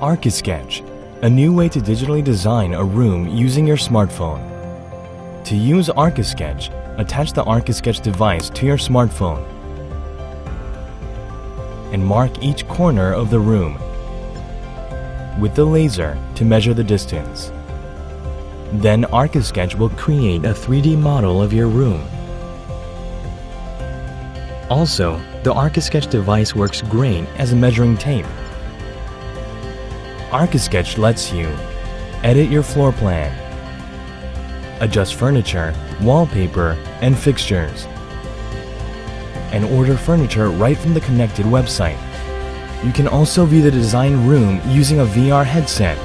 ArchiSketch, a new way to digitally design a room using your smartphone. To use ArchiSketch, attach the ArchiSketch device to your smartphone and mark each corner of the room with the laser to measure the distance. Then ArchiSketch will create a 3D model of your room. Also, the ArchiSketch device works great as a measuring tape. ArchiSketch lets you edit your floor plan, adjust furniture, wallpaper, and fixtures, and order furniture right from the connected website. You can also view the design room using a VR headset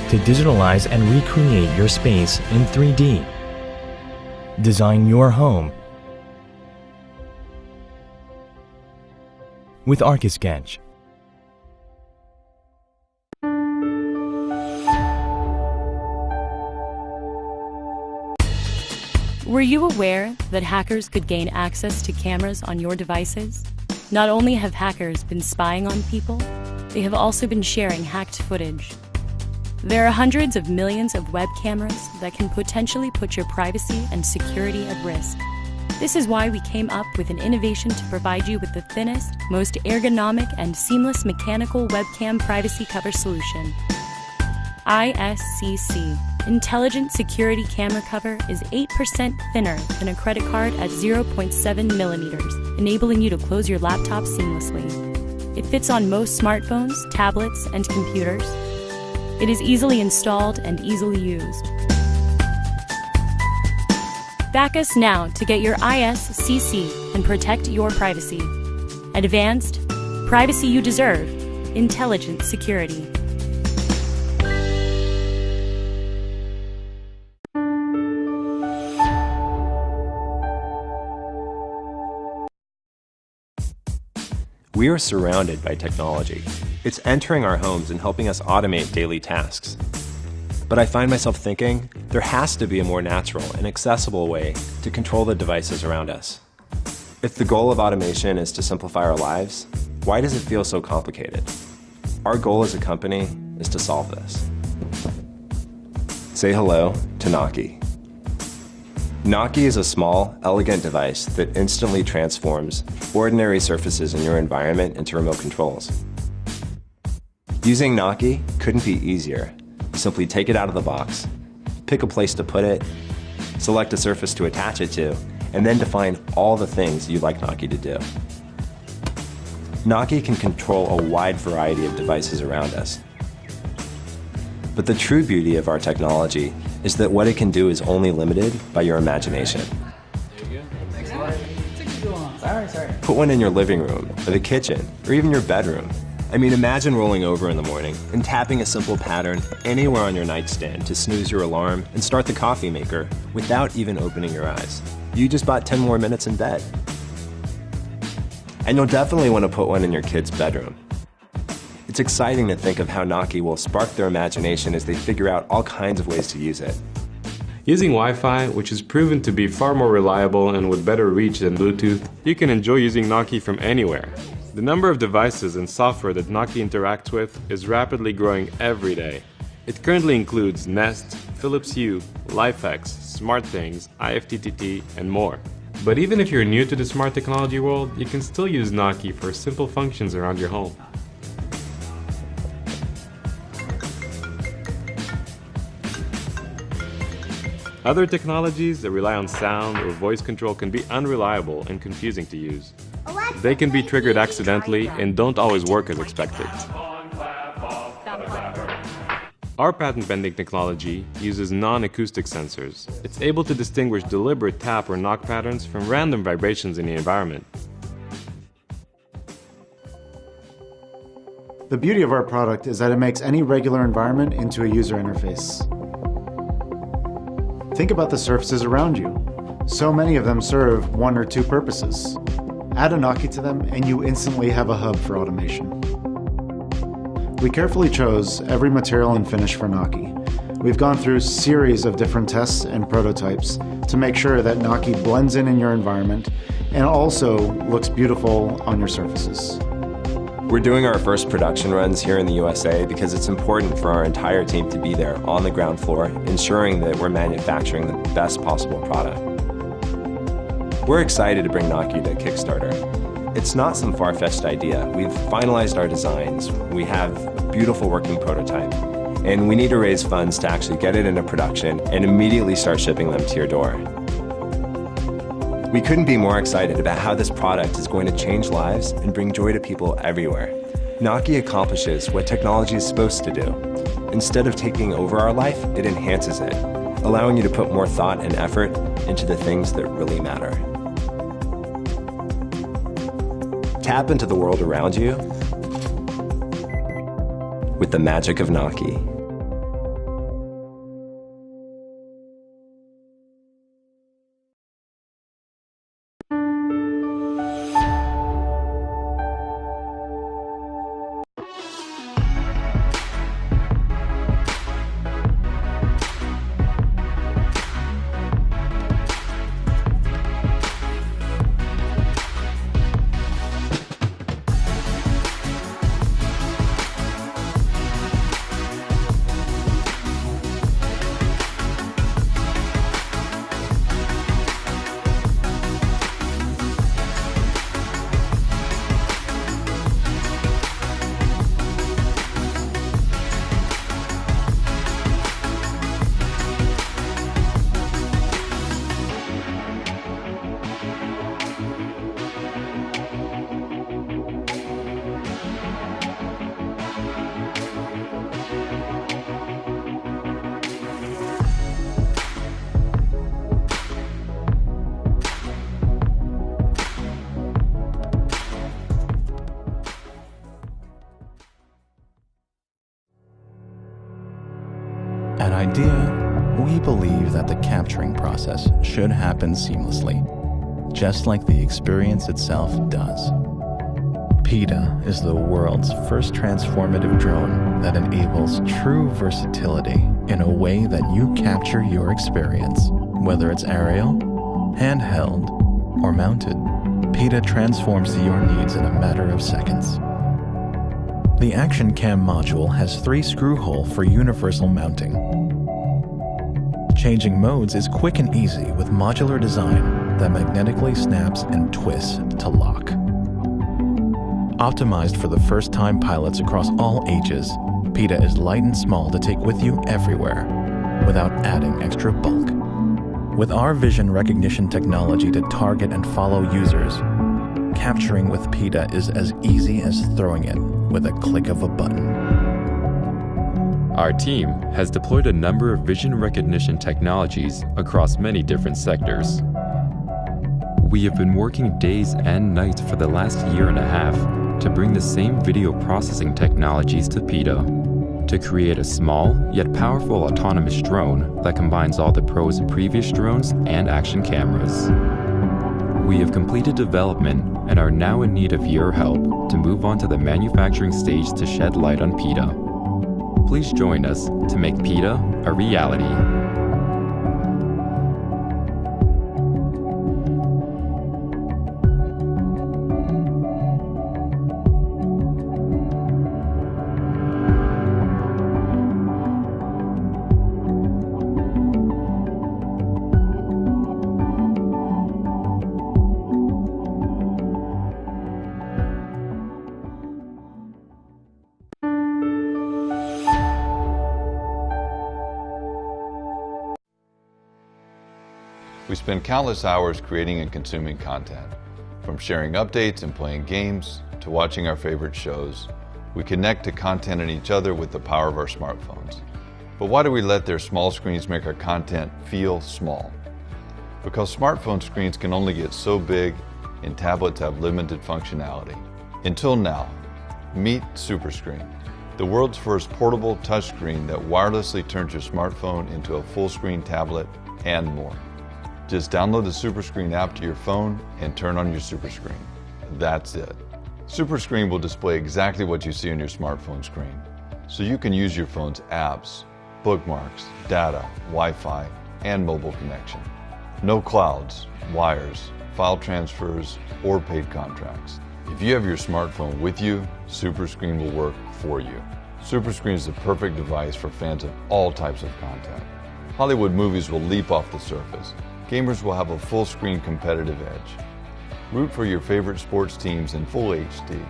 to digitalize and recreate your space in 3D. Design your home with ArchiSketch. Were you aware that hackers could gain access to cameras on your devices? Not only have hackers been spying on people, they have also been sharing hacked footage. There are hundreds of millions of web cameras that can potentially put your privacy and security at risk. This is why we came up with an innovation to provide you with the thinnest, most ergonomic, and seamless mechanical webcam privacy cover solution. ISCC. Intelligent Security Camera Cover is 8% thinner than a credit card at 0.7 millimeters, enabling you to close your laptop seamlessly. It fits on most smartphones, tablets, and computers. It is easily installed and easily used. Back us now to get your ISCC and protect your privacy. Advanced, privacy you deserve, intelligent security. We are surrounded by technology. It's entering our homes and helping us automate daily tasks. But I find myself thinking, there has to be a more natural and accessible way to control the devices around us. If the goal of automation is to simplify our lives, why does it feel so complicated? Our goal as a company is to solve this. Say hello to Naki. Naki is a small, elegant device that instantly transforms ordinary surfaces in your environment into remote controls. Using Naki couldn't be easier. You simply take it out of the box, pick a place to put it, select a surface to attach it to, and then define all the things you'd like Naki to do. Naki can control a wide variety of devices around us. But the true beauty of our technology is that what it can do is only limited by your imagination. Put one in your living room, or the kitchen, or even your bedroom. I mean, imagine rolling over in the morning and tapping a simple pattern anywhere on your nightstand to snooze your alarm and start the coffee maker without even opening your eyes. You just bought 10 more minutes in bed. And you'll definitely want to put one in your kid's bedroom. It's exciting to think of how Naki will spark their imagination as they figure out all kinds of ways to use it. Using Wi-Fi, which is proven to be far more reliable and with better reach than Bluetooth, you can enjoy using Naki from anywhere. The number of devices and software that Naki interacts with is rapidly growing every day. It currently includes Nest, Philips Hue, LifeX, SmartThings, IFTTT, and more. But even if you're new to the smart technology world, you can still use Naki for simple functions around your home. Other technologies that rely on sound or voice control can be unreliable and confusing to use. They can be triggered accidentally and don't always work as expected. Our patent-pending technology uses non-acoustic sensors. It's able to distinguish deliberate tap or knock patterns from random vibrations in the environment. The beauty of our product is that it makes any regular environment into a user interface. Think about the surfaces around you. So many of them serve one or two purposes. Add a Naki to them and you instantly have a hub for automation. We carefully chose every material and finish for Naki. We've gone through a series of different tests and prototypes to make sure that Naki blends in your environment and also looks beautiful on your surfaces. We're doing our first production runs here in the USA because it's important for our entire team to be there on the ground floor, ensuring that we're manufacturing the best possible product. We're excited to bring Nocky to Kickstarter. It's not some far-fetched idea. We've finalized our designs, we have a beautiful working prototype, and we need to raise funds to actually get it into production and immediately start shipping them to your door. We couldn't be more excited about how this product is going to change lives and bring joy to people everywhere. Nocky accomplishes what technology is supposed to do. Instead of taking over our life, it enhances it, allowing you to put more thought and effort into the things that really matter. Tap into the world around you with the magic of Nocky. At IDEA, we believe that the capturing process should happen seamlessly, just like the experience itself does. PETA is the world's first transformative drone that enables true versatility in a way that you capture your experience, whether it's aerial, handheld, or mounted. PETA transforms to your needs in a matter of seconds. The Action Cam module has 3 screw-hole for universal mounting. Changing modes is quick and easy with modular design that magnetically snaps and twists to lock. Optimized for the first-time pilots across all ages, PETA is light and small to take with you everywhere without adding extra bulk. With our vision recognition technology to target and follow users, capturing with PETA is as easy as throwing it with a click of a button. Our team has deployed a number of vision recognition technologies across many different sectors. We have been working days and nights for the last 1.5 years to bring the same video processing technologies to PETA, to create a small yet powerful autonomous drone that combines all the pros of previous drones and action cameras. We have completed development and are now in need of your help to move on to the manufacturing stage to shed light on PETA. Please join us to make PETA a reality. We spend countless hours creating and consuming content. From sharing updates and playing games to watching our favorite shows, we connect to content and each other with the power of our smartphones. But why do we let their small screens make our content feel small? Because smartphone screens can only get so big and tablets have limited functionality. Until now, meet SuperScreen, the world's first portable touchscreen that wirelessly turns your smartphone into a full-screen tablet and more. Just download the SuperScreen app to your phone and turn on your SuperScreen. That's it. SuperScreen will display exactly what you see on your smartphone screen, so you can use your phone's apps, bookmarks, data, Wi-Fi, and mobile connection. No clouds, wires, file transfers, or paid contracts. If you have your smartphone with you, SuperScreen will work for you. SuperScreen is the perfect device for fans of all types of content. Hollywood movies will leap off the surface. Gamers will have a full-screen competitive edge. Root for your favorite sports teams in full HD.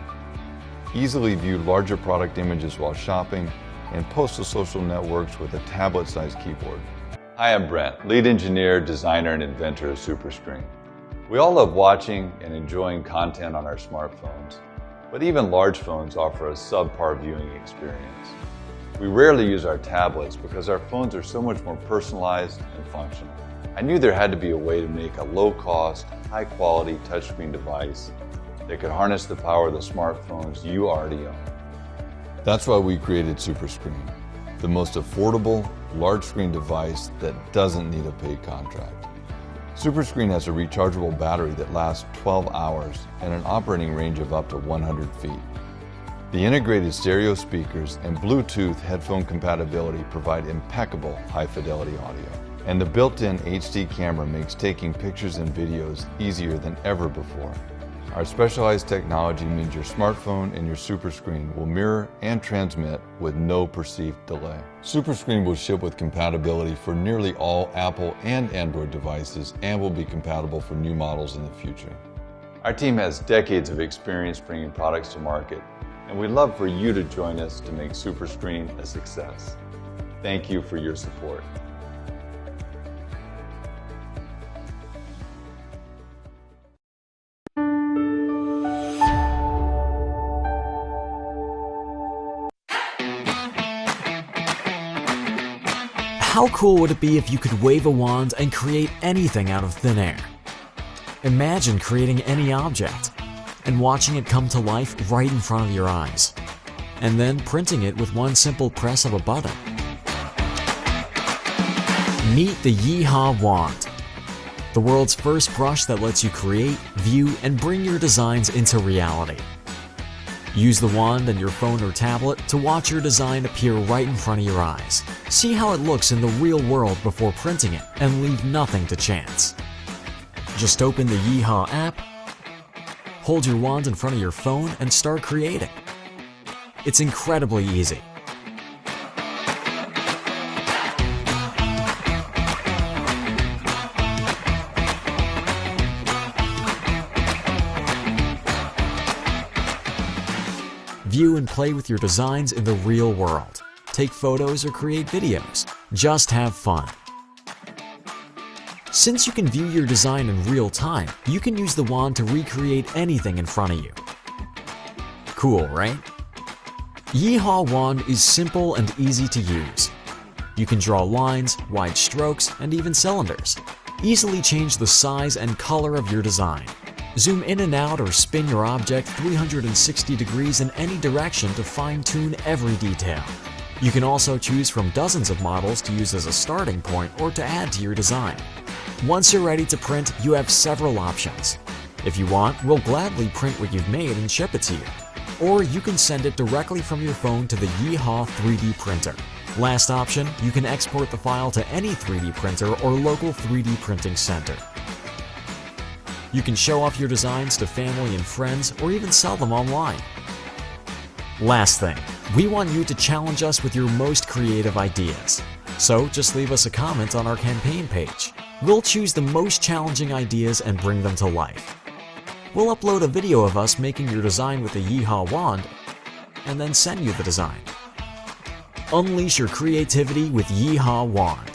Easily view larger product images while shopping, and post to social networks with a tablet-sized keyboard. Hi, I'm Brent, lead engineer, designer, and inventor of SuperScreen. We all love watching and enjoying content on our smartphones, but even large phones offer a subpar viewing experience. We rarely use our tablets because our phones are so much more personalized and functional. I knew there had to be a way to make a low-cost, high-quality touchscreen device that could harness the power of the smartphones you already own. That's why we created SuperScreen, the most affordable, large-screen device that doesn't need a paid contract. SuperScreen has a rechargeable battery that lasts 12 hours and an operating range of up to 100 feet. The integrated stereo speakers and Bluetooth headphone compatibility provide impeccable high-fidelity audio. And the built-in HD camera makes taking pictures and videos easier than ever before. Our specialized technology means your smartphone and your SuperScreen will mirror and transmit with no perceived delay. SuperScreen will ship with compatibility for nearly all Apple and Android devices and will be compatible for new models in the future. Our team has decades of experience bringing products to market, and we'd love for you to join us to make SuperScreen a success. Thank you for your support. How cool would it be if you could wave a wand and create anything out of thin air? Imagine creating any object and watching it come to life right in front of your eyes, and then printing it with one simple press of a button. Meet the Yeehaw Wand, the world's first brush that lets you create, view, and bring your designs into reality. Use the wand and your phone or tablet to watch your design appear right in front of your eyes. See how it looks in the real world before printing it and leave nothing to chance. Just open the Yeehaw app, hold your wand in front of your phone, and start creating. It's incredibly easy. View and play with your designs in the real world. Take photos or create videos. Just have fun. Since you can view your design in real time, you can use the wand to recreate anything in front of you. Cool, right? Yeehaw Wand is simple and easy to use. You can draw lines, wide strokes, and even cylinders. Easily change the size and color of your design. Zoom in and out or spin your object 360 degrees in any direction to fine-tune every detail. You can also choose from dozens of models to use as a starting point or to add to your design. Once you're ready to print, you have several options. If you want, we'll gladly print what you've made and ship it to you. Or you can send it directly from your phone to the Yeehaw 3D printer. Last option, you can export the file to any 3D printer or local 3D printing center. You can show off your designs to family and friends or even sell them online. Last thing, we want you to challenge us with your most creative ideas. So just leave us a comment on our campaign page. We'll choose the most challenging ideas and bring them to life. We'll upload a video of us making your design with the Yeehaw Wand and then send you the design. Unleash your creativity with Yeehaw Wand.